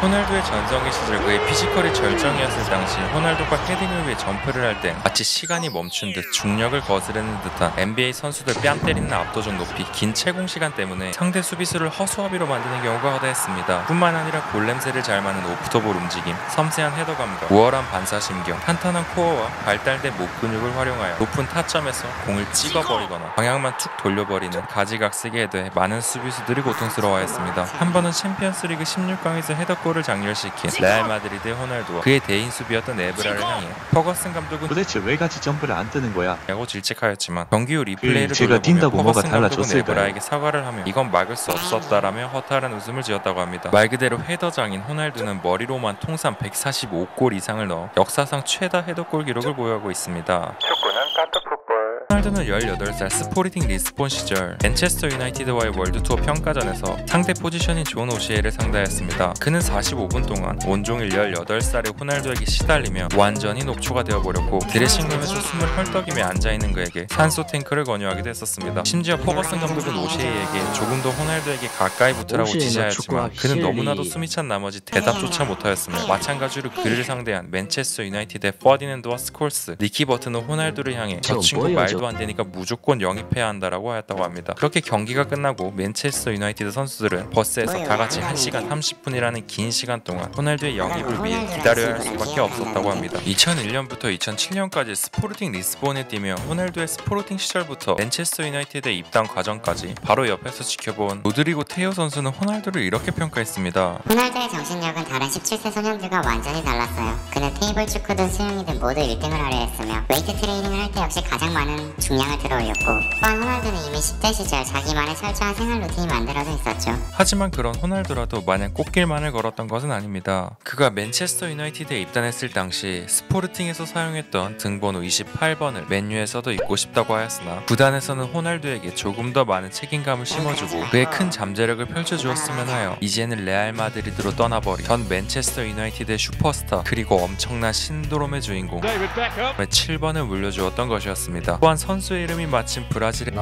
호날두의 전성기 시절 그의 피지컬이 절정이었을 당시 호날두가 헤딩을 위해 점프를 할 땐 마치 시간이 멈춘 듯 중력을 거스르는 듯한 NBA 선수들 뺨 때리는 압도적 높이, 긴 채공 시간 때문에 상대 수비수를 허수아비로 만드는 경우가 허다했습니다. 뿐만 아니라 골냄새를 잘 맡는 오프더볼 움직임, 섬세한 헤더 감각, 우월한 반사신경, 탄탄한 코어와 발달된 목 근육을 활용하여 높은 타점에서 공을 찍어버리거나 방향만 툭 돌려버리는 가지각색의 헤더에 많은 수비수들이 고통스러워했습니다. 한 번은 챔피언스리그 16강에서 헤더골을 장렬시킨 레알 마드리드의 호날두와 그의 대인 수비였던 에브라를 향해 퍼거슨 감독은 도대체 왜 같이 점프를 안 뜨는 거야? 라고 질책하였지만 정기 후 리플레이를 제가 뛴다고 뭐가 퍼거슨 감독은 달라졌을까요? 에브라에게 사과를 하며 이건 막을 수 없었다라며 허탈한 웃음을 지었다고 합니다. 말 그대로 헤더장인 호날두는 머리로만 통산 145골 이상을 넣어 역사상 최다 헤더골 기록을 보유하고 있습니다. 축구는 카트풋볼. 호날두는 18살 스포르팅 리스본 시절 맨체스터 유나이티드와의 월드 투어 평가전에서 상대 포지션인 존 오시에를 상대하였습니다. 그는 45분 동안 온종일 18살의 호날두에게 시달리며 완전히 녹초가 되어버렸고 드레싱룸에서 숨을 헐떡이며 앉아있는 그에게 산소 탱크를 권유하기도 했었습니다. 심지어 퍼거슨 감독은 오시에에게 조금 더 호날두에게 가까이 붙으라고 지시하였지만 그는 너무나도 숨이 찬 나머지 대답조차 못하였으며 마찬가지로 그를 상대한 맨체스터 유나이티드의 퍼디낸드와 스콜스, 니키 버튼은 호날두를 향해 저 친구 말도 안 되니까 무조건 영입해야 한다라고 하였다고 합니다. 그렇게 경기가 끝나고 맨체스터 유나이티드 선수들은 버스에서 다같이 1시간 30분이라는 긴 시간 동안 호날두의 영입을 위해 기다려야 할 수밖에 없었다고 합니다. 2001년부터 2007년까지 스포르팅 리스본에 뛰며 호날두의 스포르팅 시절부터 맨체스터 유나이티드의 입단 과정까지 바로 옆에서 지켜본 로드리고 테오 선수는 호날두를 이렇게 평가했습니다. 호날두의 정신력은 다른 17세 소년들과 완전히 달랐어요. 그는 테이블 축구든 수영이든 모두 1등을 하려 했으며 웨이트 트레이닝을 할 때 역시 가장 많은 중량을 들어올렸고, 또한 호날두는 이미 10대 시절 자기만의 철저한 생활 루틴이 만들어져 있었죠. 하지만 그런 호날두라도 마냥 꽃길만을 걸었던 것은 아닙니다. 그가 맨체스터 유나이티드에 입단했을 당시 스포르팅에서 사용했던 등번호 28번을 맨유에서도 입고 싶다고 하였으나 구단에서는 호날두에게 조금 더 많은 책임감을 심어주고 그의 큰 잠재력을 펼쳐주었으면 하여 이제는 레알 마드리드로 떠나버린 전 맨체스터 유나이티드의 슈퍼스타 그리고 엄청난 신드롬의 주인공 7번을 물려주었던 것이었습니다. 또한 선수의 이름이 마침 브라질의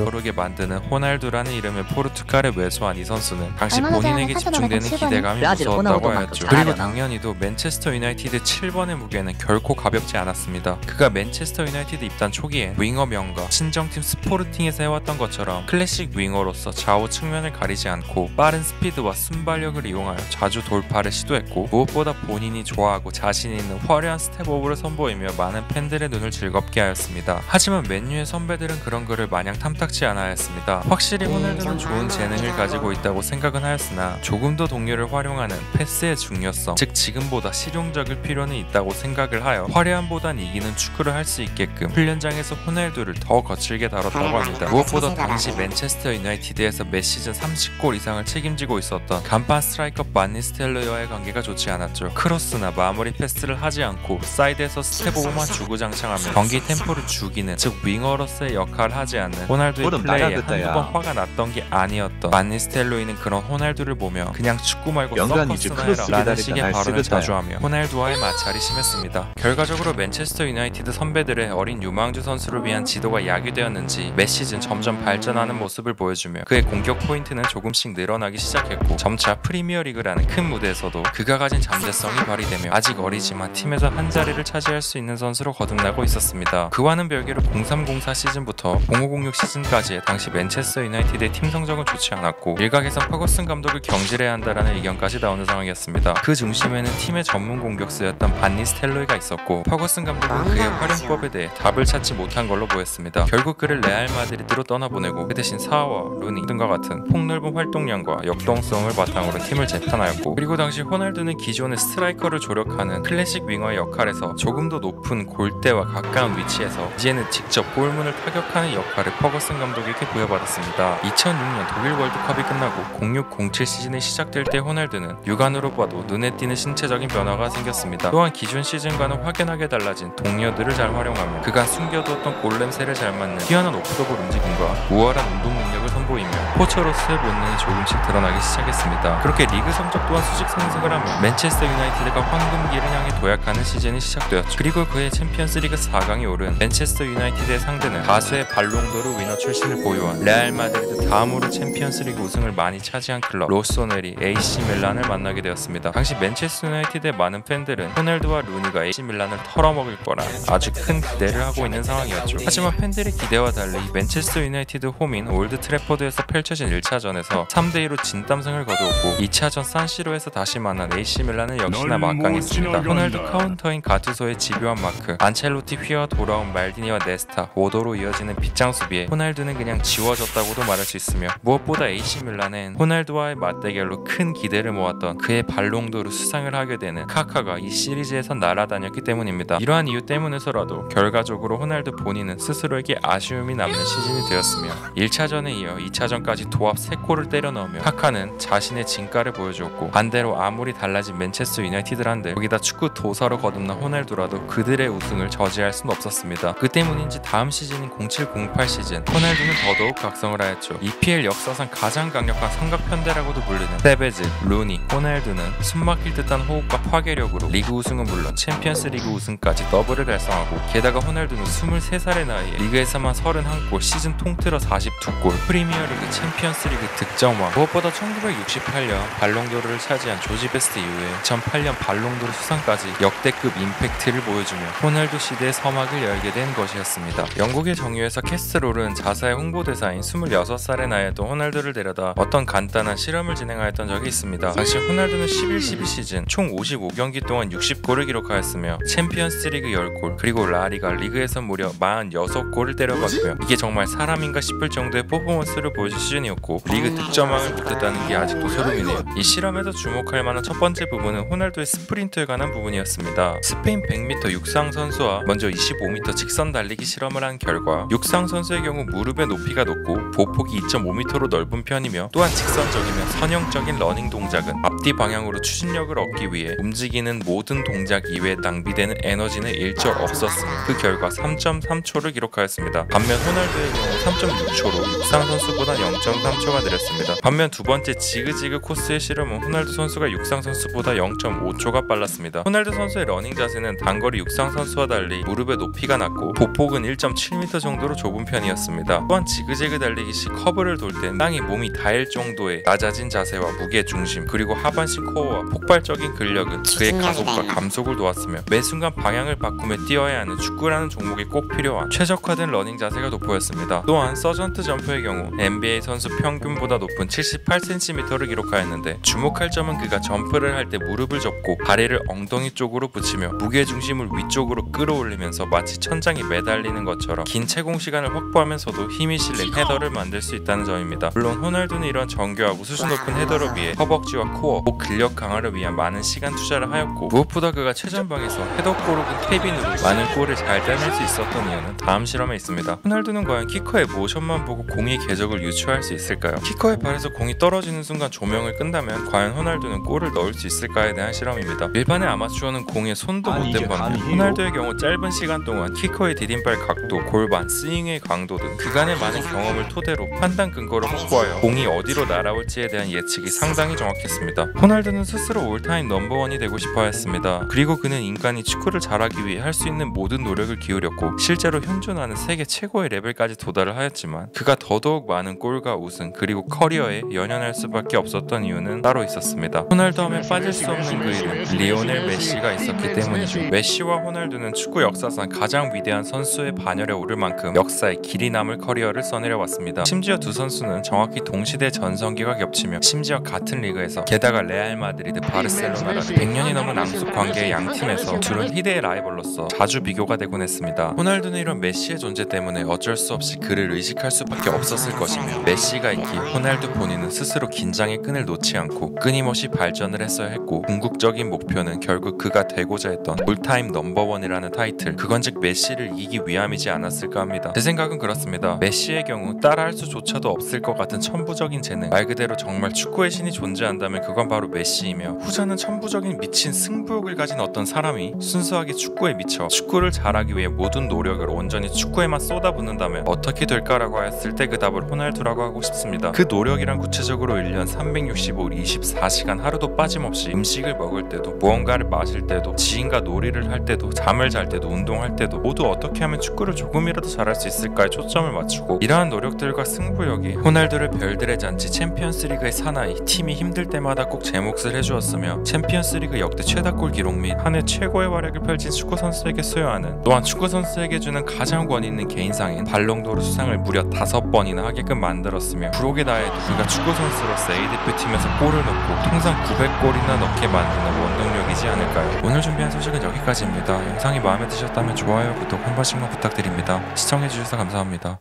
모르게 만드는 호날두라는 이름의 포르투갈에 외소한 이 선수는 당시 본인에게 집중되는 기대감이 무서웠다고 하였죠. 그리고 당연히도 맨체스터 유나이티드 7번의 무게는 결코 가볍지 않았습니다. 그가 맨체스터 유나이티드 입단 초기에 윙어 명가 친정팀 스포르팅에서 해왔던 것처럼 클래식 윙어로서 좌우 측면을 가리지 않고 빠른 스피드와 순발력을 이용하여 자주 돌파를 시도했고, 무엇보다 본인이 좋아하고 자신 있는 화려한 스텝오브를 선보이며 많은 팬들의 눈을 즐겁게 하였습니다. 하지만 맨유의 선배들은 그런 그를 마냥 탐탁지 않아 하였습니다. 확실히 호날두는 좋은 재능을 가지고 있다고 생각은 하였으나 조금 더 동료를 활용하는 패스의 중요성, 즉 지금보다 실용적일 필요는 있다고 생각을 하여 화려함보단 이기는 축구를 할 수 있게끔 훈련장에서 호날두를 더 거칠게 다뤘다고 합니다. 무엇보다 당시 맨체스터 유나이티드에서 매 시즌 30골 이상을 책임지고 있었던 간판 스트라이커 반 니스텔로이와의 관계가 좋지 않았죠. 크로스나 마무리 패스를 하지 않고 사이드에서 스텝오버만 주구장창하며 경기 템포를 죽이는, 즉 윙어로서의 역할을 하지 않는 호날두의 플레이에 한두 번 화가 났던 게 아니었던 반 니스텔로이는 그런 호날두를 보며 그냥 축구 말고 서커스나 해라 라는 식의 발언을 자주 하며 호날두와의 마찰이 심했습니다. 결과적으로 맨체스터 유나이티드 선배들의 어린 유망주 선수를 위한 지도가 야기되었는지 매 시즌 점점 발전하는 모습을 보여주며 그의 공격 포인트는 조금씩 늘어나기 시작했고, 점차 프리미어리그라는 큰 무대에서도 그가 가진 잠재성이 발휘되며 아직 어리지만 팀에서 한 자리를 차지할 수 있는 선수로 거듭나고 있었습니다. 그와는 별개로 0304 시즌부터 0506 시즌까지의 당시 맨체스터 유나이티드의 팀 성적은 좋지 않았고 일각에선 퍼거슨 감독을 경질해야 한다라는 의견까지 나오는 상황이었습니다. 그 중심에는 팀의 전문 공격수였던 반 니스텔로이가 있었고 퍼거슨 감독은 그의 활용법에 대해 답을 찾지 못한 걸로 보였습니다. 결국 그를 레알 마드리드로 떠나보내고 그 대신 사와, 루니 등과 같은 폭넓은 활동량과 역동성을 바탕으로 팀을 재편하였고, 그리고 당시 호날두는 기존의 스트라이커를 조력하는 클래식 윙어의 역할에서 조금 더 높은 골대와 가까운 위치에서 이제는 직접 골문을 타격하는 역할을 퍼거슨 감독에게 부여받았습니다. 2006년 독일 월드컵이 끝나고 06-07 시즌이 시작될 때 호날두는 육안으로 봐도 눈에 띄는 신체적인 변화가 생겼습니다. 또한 기존 시즌과는 확연하게 달라진 동료들을 잘 활용하며 그가 숨겨두었던 골냄새를 잘 맡는 뛰어난 오프더볼 움직임과 우월한 운동 능력을 선보이며 코처로서의 본능이 조금씩 드러나기 시작했습니다. 그렇게 리그 성적 또한 수직 상승을 하며 맨체스터 유나이티드가 황금기를 향해 도약하는 시즌이 시작되었죠. 그리고 그의 챔피언스리그 4강에 오른 맨체스터 유나이티드의 상대는 다수의 발롱도르 위너 출신을 보유한 레알 마드리드 다음으로 챔피언스리그 우승을 많이 차지한 클럽 로쏘네리 AC 밀란을 만나게 되었습니다. 당시 맨체스터 유나이티드의 많은 팬들은 호날두와 루니가 AC 밀란을 털어먹을 거라 아주 큰 기대를 하고 있는 상황이었죠. 하지만 팬들의 기대와 달리 맨체스터 유나이티드 홈인 올드 트래포드에서 펼쳐진 1차전에서 3대2로 진땀승을 거두었고 2차전 산시로에서 다시 만난 AC 밀란은 역시나 막강했습니다. 호날두 카운터인 가투소의 집요한 마크, 안첼로티 휘어와 돌아온 말디니와 네스타, 오도로 이어지는 빗장 수비에 호날두는 그냥 지워졌다고도 말할 수 있으며 무엇보다 AC 밀란은 호날두와의 맞대결로 큰 기대를 모았던 그의 발롱도르 수상을 하게 되는 카카가 이 시리즈에서 날아다녔기 때문입니다. 이러한 이유 때문에서라도 결과적으로 호날두 본인은 스스로에게 아쉬움이 남는 시즌이 되었으며 1차전에 이어 2차전까지 도합 3골을 때려 넣으며 카카는 자신의 진가를 보여주었고, 반대로 아무리 달라진 맨체스터 유나이티드란들 거기다 축구 도사로 거듭난 호날두라도 그들의 우승을 저지할 수는 없었습니다. 그 때문인지 다음 시즌인 07-08 시즌 호날두는 더더욱 각성을 하였죠. EPL 역사상 가장 강력한 삼각편대라고도 불리는 세베즈, 루니, 호날두는 숨막힐 듯한 호흡과 파괴력으로 리그 우승은 물론 챔피언스 리그 우승까지 더블을 달성하고, 게다가 호날두는 23살의 나이에 리그에서만 31골, 시즌 통틀어 42골, 프리미어리그, 챔피언스리그 득점왕, 무엇보다 1968년 발롱도르를 차지한 조지 베스트 이후에 2008년 발롱도르 수상까지 역대급 임팩트를 보여주며 호날두 시대의 서막을 열게 된 것이었습니다. 영국의 정유에서 캐스트롤은 자사의 홍보대사인 26살의 나이에도 호날두를 데려다 어떤 간단한 실험을 진행하였던 적이 있습니다. 당시 호날두는 11-12 시즌 총 55경기 동안 60골을 기록하였으며 챔피언스리그 10골, 그리고 라리가 리그에서 무려 46골을 때려박으며 이게 정말 사람인가 싶을 정도의 퍼포먼스를 보여준 시즌이었고, 리그 득점왕을 못했다는 게 아직도 소름이네요. 이 실험에서 주목할 만한 첫 번째 부분은 호날두의 스프린트에 관한 부분이었습니다. 스페인 100m 육상 선수와 먼저 25m 직선 달리기 실험을 한 결과, 육상 선수의 경우 무릎의 높이가 높고 보폭이 2.5m로 넓은 편이며, 또한 직선적이며 선형적인 러닝 동작은 앞뒤 방향으로 추진력을 얻기 위해 움직이는 모든 동작 이외에 낭비되는 에너지는 일절 없었으며 그 결과 3.3초를 기록하였습니다. 반면 호날두의 경우 3.6초로 육상 선수보다 0.3초가 느렸습니다. 반면 두 번째 지그지그 코스의 실험은 호날두 선수가 육상 선수보다 0.5초가 빨랐습니다. 호날두 선수의 러닝 자세는 단거리 육상 선수와 달리 무릎의 높이가 낮고 보폭은 1.7m 정도로 좁은 편이었습니다. 또한 지그재그 달리기 시 커브를 돌 땐 땅이 몸이 닿을 정도의 낮아진 자세와 무게 중심, 그리고 하반신 코어와 폭발적인 근력은 그의 가속과 감속을 도왔으며 매 순간 방향을 바꾸며 뛰어야 하는 축구라는 종목에 꼭 필요한 최적화된 러닝 자세가 돋보였습니다. 또한 서전트 점프의 경우 NBA 선수 평균보다 높은 78cm를 기록하였는데, 주목할 점은 그가 점프를 할 때 무릎을 접고 다리를 엉덩이 쪽으로 붙이며 무게 중심을 위쪽으로 끌어올리면서 마치 천장에 매달리는 것처럼 긴 채공 시간을 확보하면서도 힘이 실린 헤더를 만들 수 있다는 점입니다. 물론 호날두는 이런 정교하고 수준 높은 헤더를 위해 허벅지와 코어, 목 근력 강화를 위한 많은 시간 투자를 하였고, 무엇보다 그가 최전방에서 헤더골 혹은 태빈으로 많은 골을 잘 따낼 수 있었던 이유는 다음 실험에 있습니다. 호날두는 과연 키커의 모션만 보고 공의 궤적을 유추할 수 있을까요? 키커의 발에서 공이 떨어지는 순간 조명을 끈다면 과연 호날두는 골을 넣을 수 있을까에 대한 실험입니다. 일반의 아마추어는 공에 손도 못 댄 반면 호날두의 경우 짧은 시간 동안 키커의 디딤발 각도, 골반, 스윙의 강도 등 그간의 많은 경험을 토대로 판단 근거를 확보하여 공이 어디로 날아올지에 대한 예측이 상당히 정확했습니다. 호날두는 스스로 올타임 넘버원이 되고 싶어 했습니다. 그리고 그는 인간이 축구를 잘하기 위해 할 수 있는 모든 노력을 기울였고 실제로 현존하는 세계 최고의 레벨까지 도달을 하였지만, 그가 더더욱 많은 골과 우승 그리고 커리어에 연연할 수밖에 없었던 이유는 따로 있었습니다. 호날두 하면 빠질 수 없는 그 이름, 리오넬 메시가 있었기 때문이죠. 메시와 호날두는 축구 역사상 가장 위대한 선수의 반열에 오를 만큼 역사에 길이 남을 커리어를 써내려왔습니다. 심지어 두 선수는 정확히 동시대 전성기가 겹치며 심지어 같은 리그에서, 게다가 레알 마드리드, 바르셀로나라는 100년이 넘은 앙숙 관계의 양 팀에서 둘은 희대의 라이벌로서 자주 비교가 되곤 했습니다. 호날두는 이런 메시의 존재 때문에 어쩔 수 없이 그를 의식할 수밖에 없었을 것이며, 메시가 있기에 호날두 본인은 스스로 긴장의 끈을 놓지 않고 끊임없이 발전을 했어야 했고, 궁극적인 목표는 결국 그가 되고자 했던 올타임 넘버원이라는 타이틀, 그건즉 메시를 이기기 위함이지 않았을까 합니다. 제 생각은 그렇습니다. 메시의 경우 따라할 수조차도 없을 것 같은 천부적인 재능, 말 그대로 정말 축구의 신이 존재한다면 그건 바로 메시이며, 후자는 천부적인 미친 승부욕을 가진 어떤 사람이 순수하게 축구에 미쳐 축구를 잘하기 위해 모든 노력을 온전히 축구에만 쏟아붓는다면 어떻게 될까라고 하였을 때 그 답을 호날두라고 하고 싶습니다. 그 노력이란 구체적으로 1년 365일 24시간 하루도 빠짐없이 음식을 먹을 때도, 무언가를 마실 때도, 지인과 놀이를 할 때도, 잠을 잘 때도, 운동할 때도 모두 어떻게 하면 축구를 조금이라도 잘할 수 있을까에 초점을 맞추고 이러한 노력들과 승부욕이 호날두를 별들의 잔치 챔피언스리그의 사나이 팀이 힘들 때마다 꼭 제 몫을 해주었으며 챔피언스리그 역대 최다골 기록 및 한 해 최고의 활약을 펼친 축구 선수에게 수여하는 또한 축구 선수에게 주는 가장 권위 있는 개인상인 발롱도르 수상을 무려 5번이나 하게끔 만들었으며 부록에 다해 그가 축구 선수로서 A대표팀에서 골을 넣고 통상 900골이나 넣게 만드는 원동력이지 않을까요? 오늘 준비한 소식은 여기까지입니다. 영상이 마음에 드셨다면 좋아요, 구독 한 번씩만 부탁드립니다. 시청해주셔서 감사합니다.